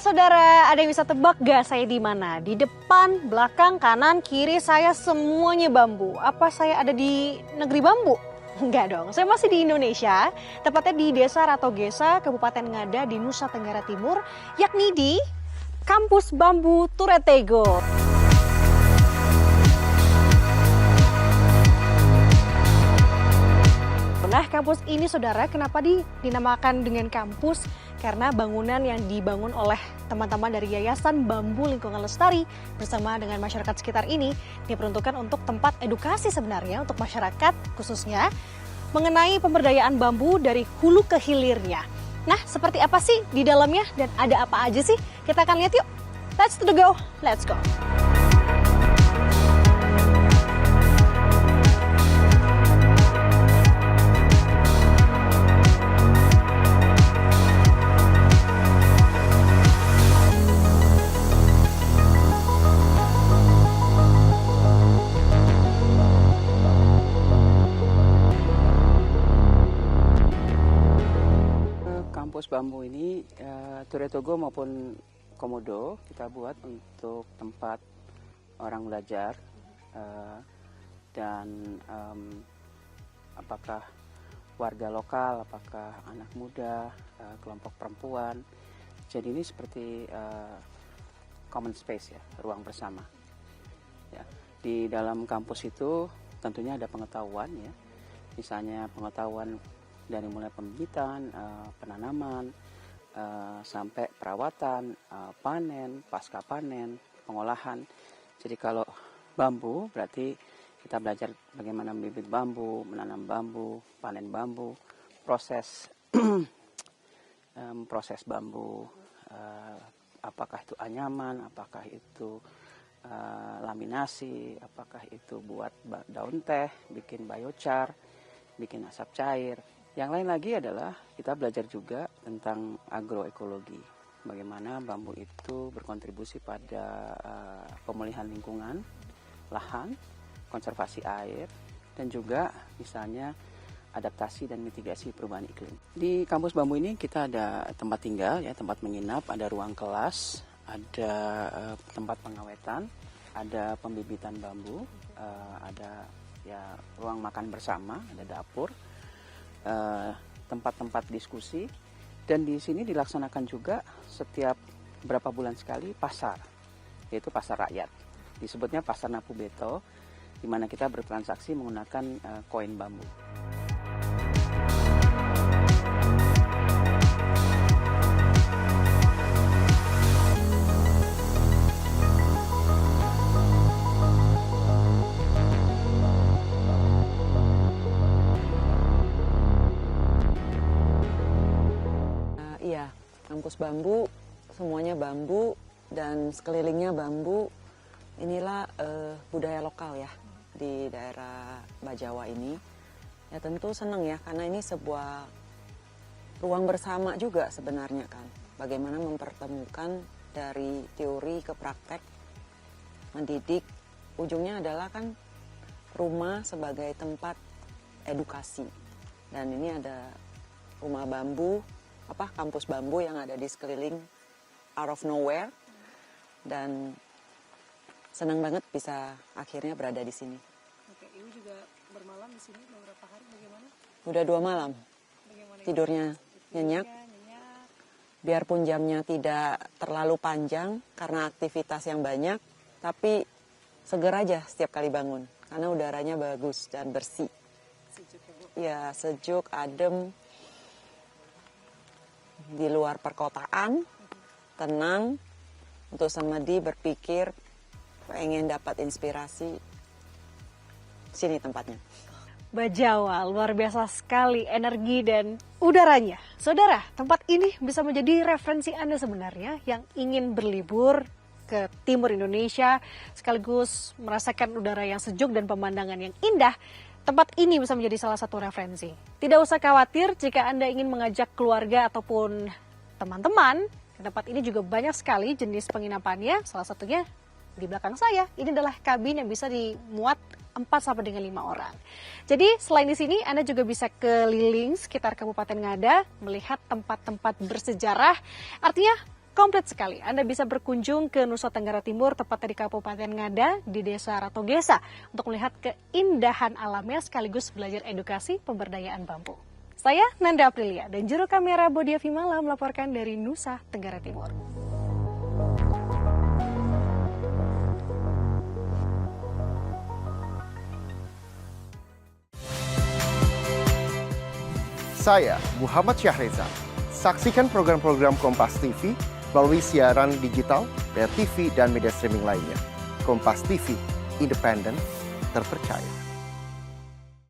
Saudara, ada yang bisa tebak gak saya di mana? Di depan, belakang, kanan, kiri saya semuanya bambu. Apa saya ada di negeri bambu? Enggak dong, saya masih di Indonesia, tepatnya di Desa Ratogesa, Kabupaten Ngada di Nusa Tenggara Timur, yakni di Kampus Bambu Turetego. Nah, kampus ini saudara, kenapa dinamakan dengan kampus? Karena bangunan yang dibangun oleh teman-teman dari Yayasan Bambu Lingkungan Lestari bersama dengan masyarakat sekitar ini diperuntukkan untuk tempat edukasi sebenarnya untuk masyarakat khususnya mengenai pemberdayaan bambu dari hulu ke hilirnya. Nah, seperti apa sih di dalamnya dan ada apa aja sih? Kita akan lihat yuk. Let's to the go. Let's go. Kampus bambu ini Turetego maupun Komodo kita buat untuk tempat orang belajar dan apakah warga lokal, apakah anak muda, kelompok perempuan. Jadi ini seperti common space ya, ruang bersama. Ya, di dalam kampus itu tentunya ada pengetahuan ya, misalnya pengetahuan dari mulai pembibitan, penanaman, sampai perawatan, panen, pasca panen, pengolahan. Jadi kalau bambu berarti kita belajar bagaimana membibit bambu, menanam bambu, panen bambu, proses proses bambu, apakah itu anyaman, apakah itu laminasi, apakah itu buat daun teh, bikin biochar, bikin asap cair. Yang lain lagi adalah kita belajar juga tentang agroekologi. Bagaimana bambu itu berkontribusi pada pemulihan lingkungan, lahan, konservasi air, dan juga misalnya adaptasi dan mitigasi perubahan iklim. Di kampus bambu ini kita ada tempat tinggal, ya, tempat menginap, ada ruang kelas, ada tempat pengawetan, ada pembibitan bambu, ada ya ruang makan bersama, ada dapur. Tempat-tempat diskusi, dan di sini dilaksanakan juga setiap berapa bulan sekali pasar, yaitu pasar rakyat. Disebutnya pasar Napu Beto, di mana kita bertransaksi menggunakan koin bambu. Kampus bambu, semuanya bambu dan sekelilingnya bambu. Inilah budaya lokal ya di daerah Bajawa ini. Ya tentu senang ya karena ini sebuah ruang bersama juga sebenarnya kan. Bagaimana mempertemukan dari teori ke praktek, mendidik. Ujungnya adalah kan rumah sebagai tempat edukasi. Dan ini ada rumah bambu, kampus bambu yang ada di sekeliling out of nowhere, dan senang banget bisa akhirnya berada di sini. Oke, Ibu juga bermalam di sini beberapa hari, bagaimana? Udah 2 malam, bagaimana tidurnya nyenyak. Biarpun jamnya tidak terlalu panjang karena aktivitas yang banyak, tapi seger aja setiap kali bangun karena udaranya bagus dan bersih. Sejuk ya, Bu? Ya, sejuk, adem. Di luar perkotaan, tenang, untuk semedi berpikir, pengen dapat inspirasi, sini tempatnya. Bajawa, luar biasa sekali energi dan udaranya. Saudara, tempat ini bisa menjadi referensi Anda sebenarnya yang ingin berlibur ke timur Indonesia, sekaligus merasakan udara yang sejuk dan pemandangan yang indah. Tempat ini bisa menjadi salah satu referensi. Tidak usah khawatir jika Anda ingin mengajak keluarga ataupun teman-teman. Tempat ini juga banyak sekali jenis penginapannya. Salah satunya di belakang saya. Ini adalah kabin yang bisa dimuat 4-5 orang. Jadi selain di sini Anda juga bisa keliling sekitar Kabupaten Ngada, melihat tempat-tempat bersejarah. Artinya Komplit sekali. Anda bisa berkunjung ke Nusa Tenggara Timur, tepatnya di Kabupaten Ngada, di Desa Ratogesa, untuk melihat keindahan alamnya sekaligus belajar edukasi pemberdayaan bambu. Saya Nanda Aprilia dan juru kamera Bodia Vimala melaporkan dari Nusa Tenggara Timur. Saya Muhammad Syahreza. Saksikan program-program Kompas TV melalui siaran digital, pay TV, dan media streaming lainnya. Kompas TV, independen, terpercaya.